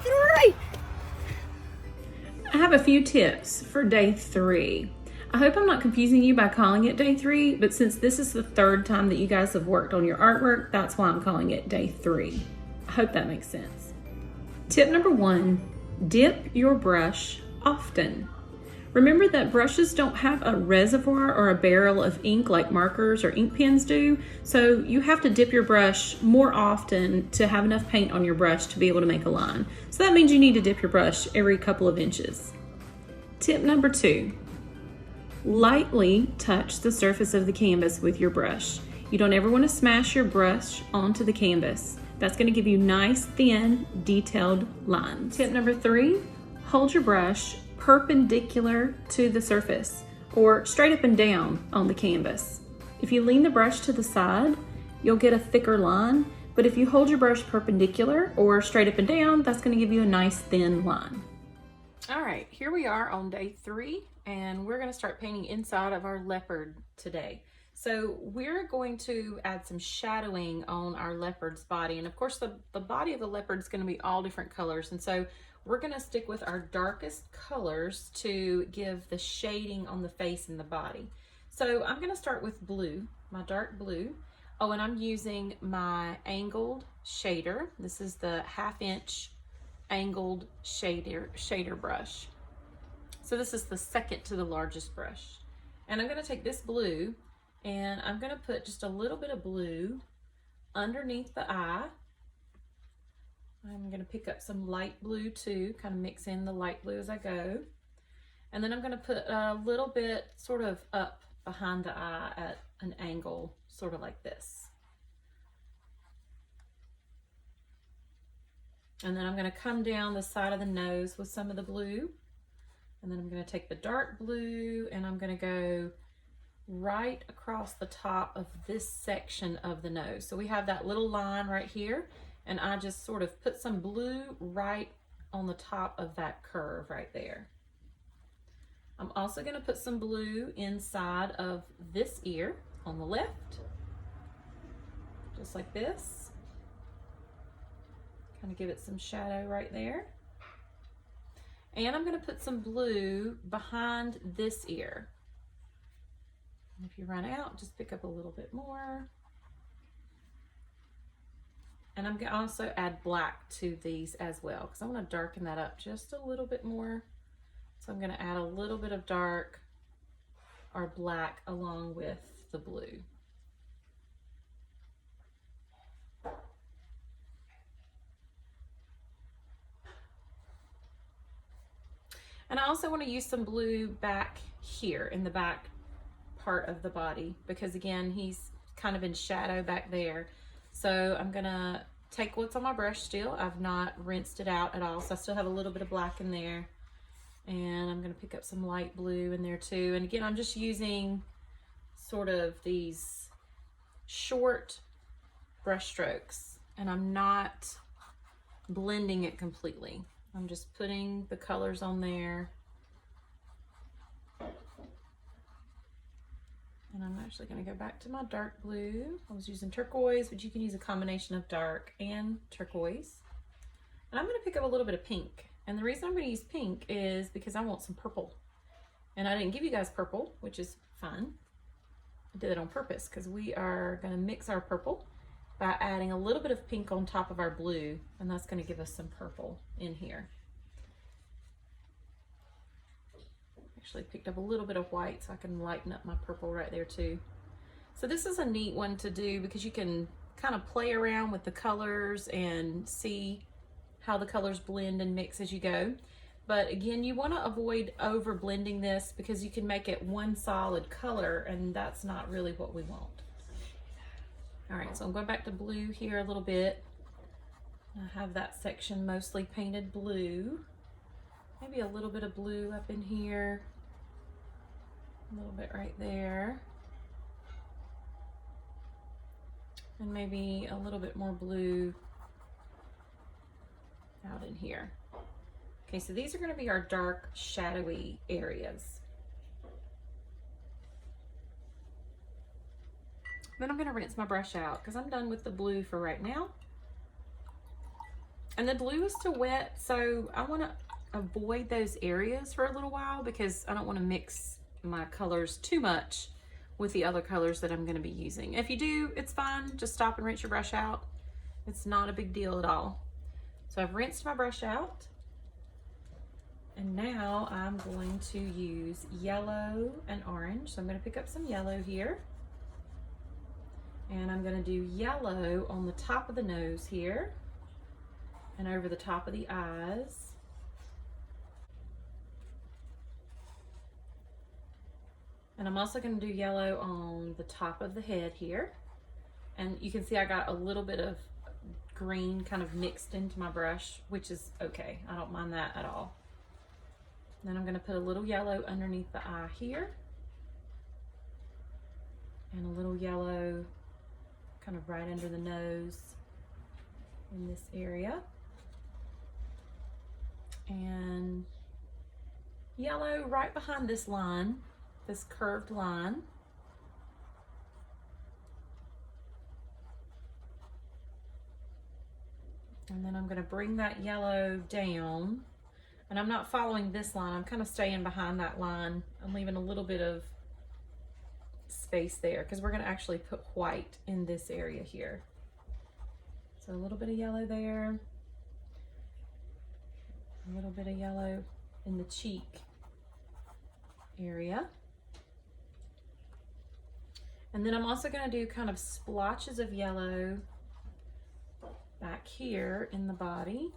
3. I have a few tips for day 3. I hope I'm not confusing you by calling it day 3, but since this is the 3rd time that you guys have worked on your artwork, that's why I'm calling it day 3. I hope that makes sense. Tip number 1, dip your brush often. Remember that brushes don't have a reservoir or a barrel of ink like markers or ink pens do, so you have to dip your brush more often to have enough paint on your brush to be able to make a line. So that means you need to dip your brush every couple of inches. Tip number 2, lightly touch the surface of the canvas with your brush. You don't ever want to smash your brush onto the canvas. That's going to give you nice, thin, detailed lines. Tip number 3, hold your brush perpendicular to the surface or straight up and down on the canvas. If you lean the brush to the side, you'll get a thicker line, but if you hold your brush perpendicular or straight up and down, that's going to give you a nice thin line. All right, here we are on day 3, and we're going to start painting inside of our leopard today. So we're going to add some shadowing on our leopard's body, and of course the body of the leopard is going to be all different colors, and so we're going to stick with our darkest colors to give the shading on the face and the body. So I'm going to start with blue, my dark blue. Oh, and I'm using my angled shader. This is the 1/2 inch angled shader brush. So this is the second to the largest brush. And I'm going to take this blue and I'm going to put just a little bit of blue underneath the eye. I'm going to pick up some light blue too, kind of mix in the light blue as I go. And then I'm going to put a little bit sort of up behind the eye at an angle, sort of like this. And then I'm going to come down the side of the nose with some of the blue. And then I'm going to take the dark blue and I'm going to go right across the top of this section of the nose. So we have that little line right here, and I just sort of put some blue right on the top of that curve right there. I'm also going to put some blue inside of this ear on the left, just like this. Kind of give it some shadow right there. And I'm going to put some blue behind this ear. And if you run out, just pick up a little bit more. And I'm going to also add black to these as well, because I want to darken that up just a little bit more. So I'm going to add a little bit of dark or black along with the blue. And I also want to use some blue back here in the back part of the body, because again, he's kind of in shadow back there. So I'm gonna take what's on my brush still. I've not rinsed it out at all, so I still have a little bit of black in there. And I'm gonna pick up some light blue in there too. And again, I'm just using sort of these short brush strokes, and I'm not blending it completely. I'm just putting the colors on there. And I'm actually going to go back to my dark blue. I was using turquoise, but you can use a combination of dark and turquoise. And I'm going to pick up a little bit of pink. And the reason I'm going to use pink is because I want some purple. And I didn't give you guys purple, which is fine. I did it on purpose because we are going to mix our purple by adding a little bit of pink on top of our blue. And that's going to give us some purple in here. Actually picked up a little bit of white so I can lighten up my purple right there too. So this is a neat one to do because you can kind of play around with the colors and see how the colors blend and mix as you go. But again, you want to avoid over blending this because you can make it one solid color, and that's not really what we want. All right, so I'm going back to blue here a little bit. I have that section mostly painted blue. Maybe a little bit of blue up in here. A little bit right there. And maybe a little bit more blue out in here. Okay, so these are going to be our dark, shadowy areas. Then I'm going to rinse my brush out because I'm done with the blue for right now. And the blue is still wet, so I want to avoid those areas for a little while because I don't want to mix my colors too much with the other colors that I'm going to be using. If you do, it's fine. Just stop and rinse your brush out. It's not a big deal at all. So I've rinsed my brush out. And now I'm going to use yellow and orange. So I'm going to pick up some yellow here. And I'm going to do yellow on the top of the nose here and over the top of the eyes. And I'm also going to do yellow on the top of the head here. And you can see I got a little bit of green kind of mixed into my brush, which is okay. I don't mind that at all. Then I'm going to put a little yellow underneath the eye here. And a little yellow kind of right under the nose in this area. And yellow right behind this line, this curved line. And then I'm going to bring that yellow down. And I'm not following this line. I'm kind of staying behind that line. I'm leaving a little bit of space there because we're going to actually put white in this area here. So a little bit of yellow there. A little bit of yellow in the cheek area. And then I'm also going to do kind of splotches of yellow back here in the body.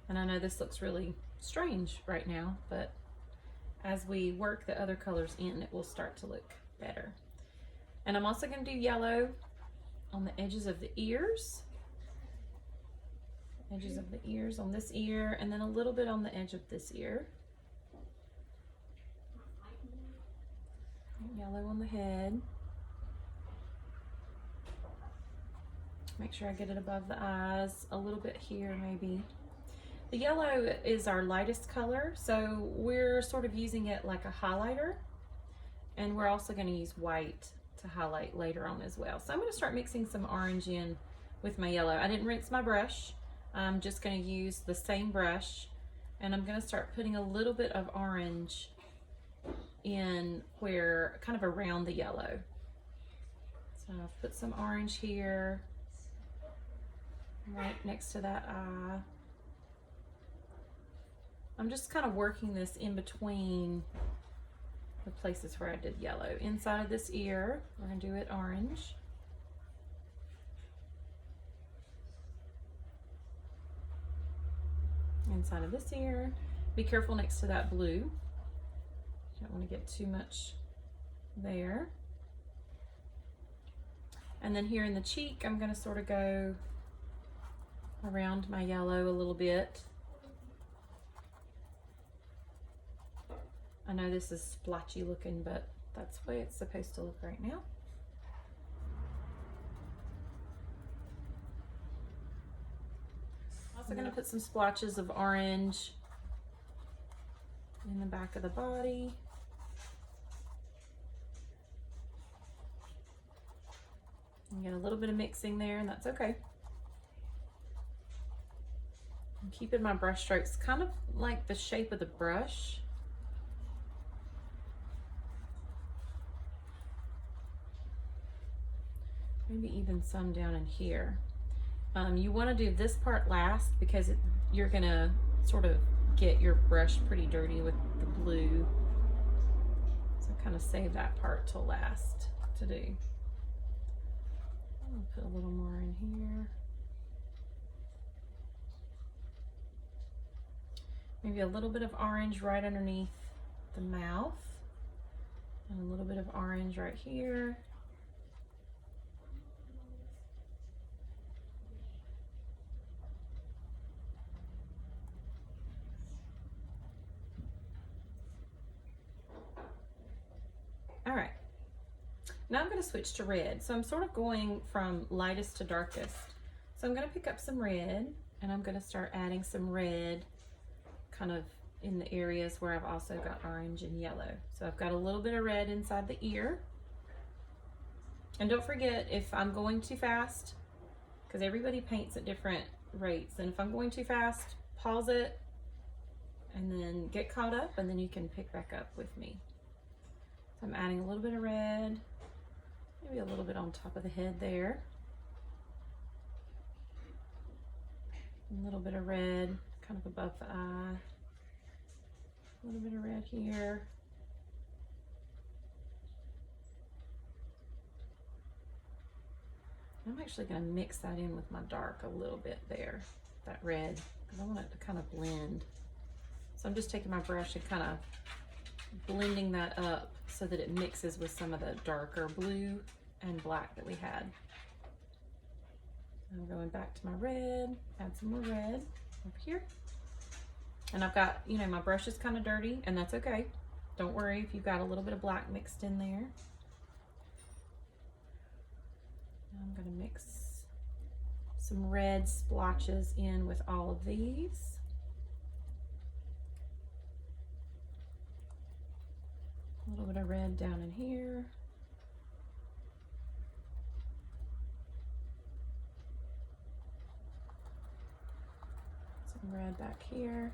And I know this looks really strange right now, but as we work the other colors in, it will start to look better. And I'm also going to do yellow on the edges of the ears. Edges of the ears on this ear, and then a little bit on the edge of this ear. Yellow on the head. Make sure I get it above the eyes, a little bit here maybe. The yellow is our lightest color, so we're sort of using it like a highlighter, and we're also going to use white to highlight later on as well. So I'm going to start mixing some orange in with my yellow. I didn't rinse my brush. I'm just going to use the same brush, and I'm going to start putting a little bit of orange in where, kind of around the yellow. So I've put some orange here, right next to that eye. I'm just kind of working this in between the places where I did yellow. Inside of this ear, we're going to do it orange. Inside of this ear. Be careful next to that blue. You don't want to get too much there. And then here in the cheek, I'm going to sort of go around my yellow a little bit. I know this is splotchy looking, but that's the way it's supposed to look right now. Also going to put some splotches of orange in the back of the body. And get a little bit of mixing there, and that's okay. I'm keeping my brush strokes kind of like the shape of the brush. Maybe even some down in here. You want to do this part last because you're going to sort of get your brush pretty dirty with the blue. So kind of save that part till last to do. I'll put a little more in here. Maybe a little bit of orange right underneath the mouth. And a little bit of orange right here. All right, now I'm going to switch to red. So I'm sort of going from lightest to darkest. So I'm going to pick up some red, and I'm going to start adding some red kind of in the areas where I've also got orange and yellow. So I've got a little bit of red inside the ear. And don't forget, if I'm going too fast, because everybody paints at different rates, and if I'm going too fast, pause it and then get caught up, and then you can pick back up with me. So I'm adding a little bit of red, maybe a little bit on top of the head there. A little bit of red kind of above the eye. A little bit of red here. I'm actually going to mix that in with my dark a little bit there, that red, because I want it to kind of blend. So I'm just taking my brush and kind of blending that up so that it mixes with some of the darker blue and black that we had. I'm going back to my red, add some more red over here. And I've got, you know, my brush is kind of dirty, and that's okay. Don't worry if you've got a little bit of black mixed in there. I'm going to mix some red splotches in with all of these. A little bit of red down in here. Some red back here.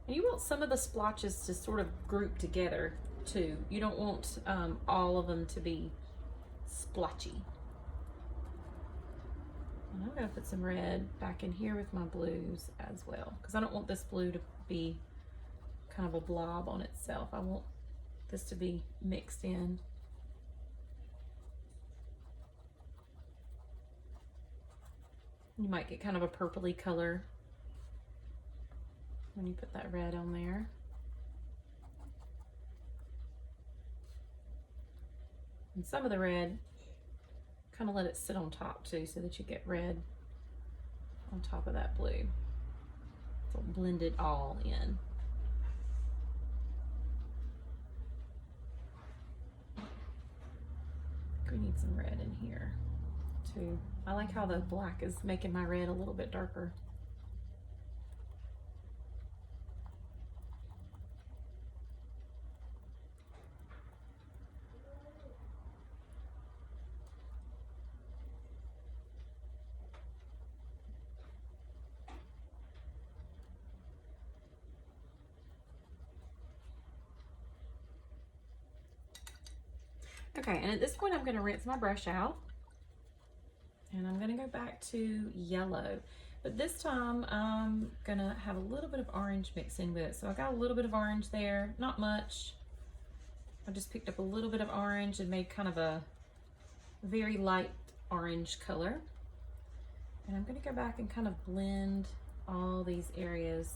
And you want some of the splotches to sort of group together too. You don't want all of them to be splotchy. And I'm going to put some red back in here with my blues as well, because I don't want this blue to be kind of a blob on itself. I want this to be mixed in. You might get kind of a purpley color when you put that red on there. And some of the red, kind of let it sit on top too, so that you get red on top of that blue. So blend it all in. We need some red in here too. I like how the black is making my red a little bit darker. Okay, and at this point I'm going to rinse my brush out, and I'm going to go back to yellow, but this time I'm going to have a little bit of orange mixed in with it. So I got a little bit of orange there, not much. I just picked up a little bit of orange and made kind of a very light orange color. And I'm going to go back and kind of blend all these areas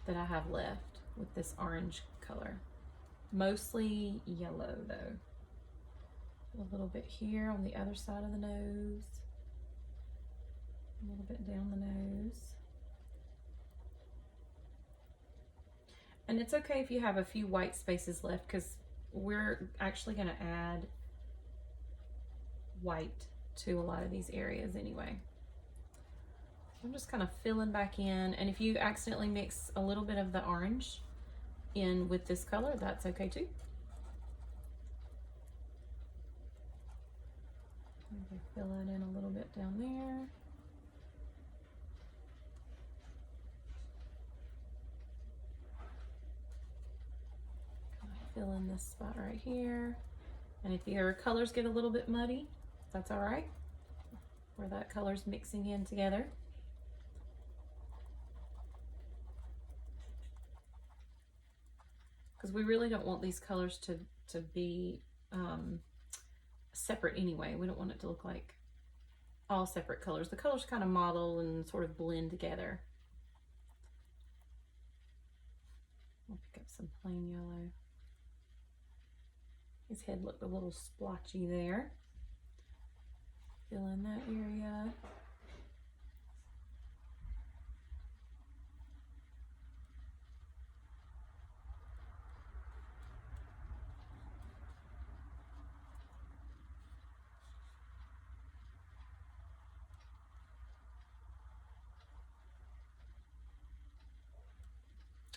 that I have left with this orange color. Mostly yellow though. A little bit here on the other side of the nose. A little bit down the nose. And it's okay if you have a few white spaces left, because we're actually going to add white to a lot of these areas anyway. I'm just kind of filling back in, and if you accidentally mix a little bit of the orange in with this color, that's okay too. Maybe fill it in a little bit down there. Fill in this spot right here. And if your colors get a little bit muddy, that's all right, where that color's mixing in together. Because we really don't want these colors to be separate anyway. We don't want it to look like all separate colors. The colors kind of model and sort of blend together. I'll pick up some plain yellow. His head looked a little splotchy there. Fill in that area.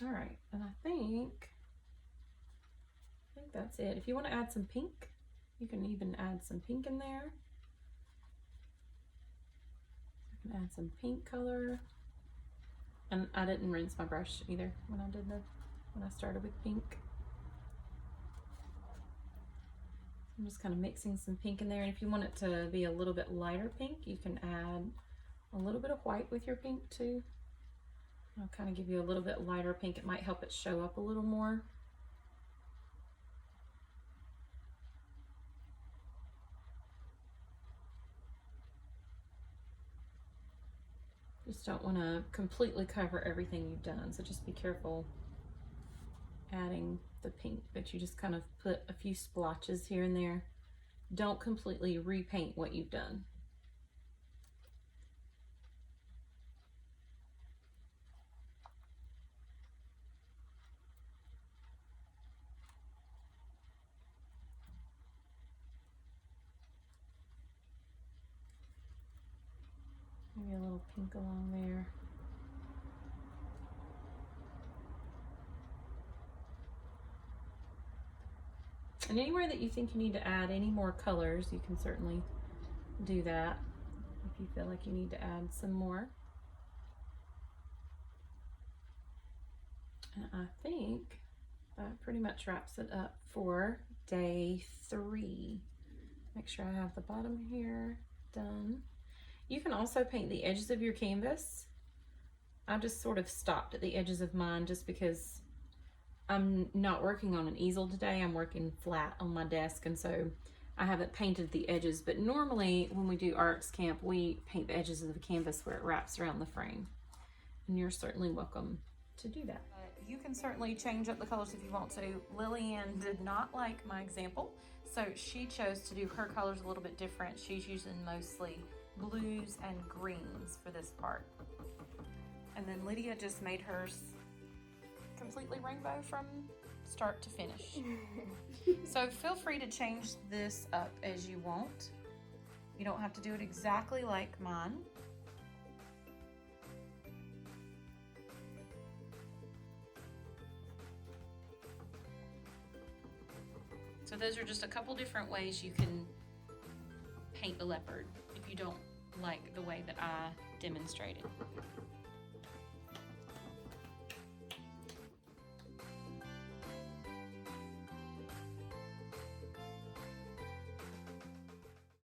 All right, and I think that's it. If you want to add some pink, You can even add some pink in there. I can add some pink color. And I didn't rinse my brush either when I started with pink. I'm just kind of mixing some pink in there. And if you want it to be a little bit lighter pink, you can add a little bit of white with your pink too. I'll kind of give you a little bit lighter pink. It might help it show up a little more. Just don't want to completely cover everything you've done, so just be careful adding the pink, but you just kind of put a few splotches here and there. Don't completely repaint what you've done. Maybe a little pink along there. And anywhere that you think you need to add any more colors, you can certainly do that if you feel like you need to add some more. And I think that pretty much wraps it up for day 3. Make sure I have the bottom here done. You can also paint the edges of your canvas. I just sort of stopped at the edges of mine just because I'm not working on an easel today. I'm working flat on my desk, and so I haven't painted the edges. But normally when we do Arts Camp, we paint the edges of the canvas where it wraps around the frame. And you're certainly welcome to do that. You can certainly change up the colors if you want to. Lillian did not like my example, so she chose to do her colors a little bit different. She's using mostly blues and greens for this part. And then Lydia just made hers completely rainbow from start to finish. So feel free to change this up as you want. You don't have to do it exactly like mine. So those are just a couple different ways you can paint the leopard if you don't like the way that I demonstrated.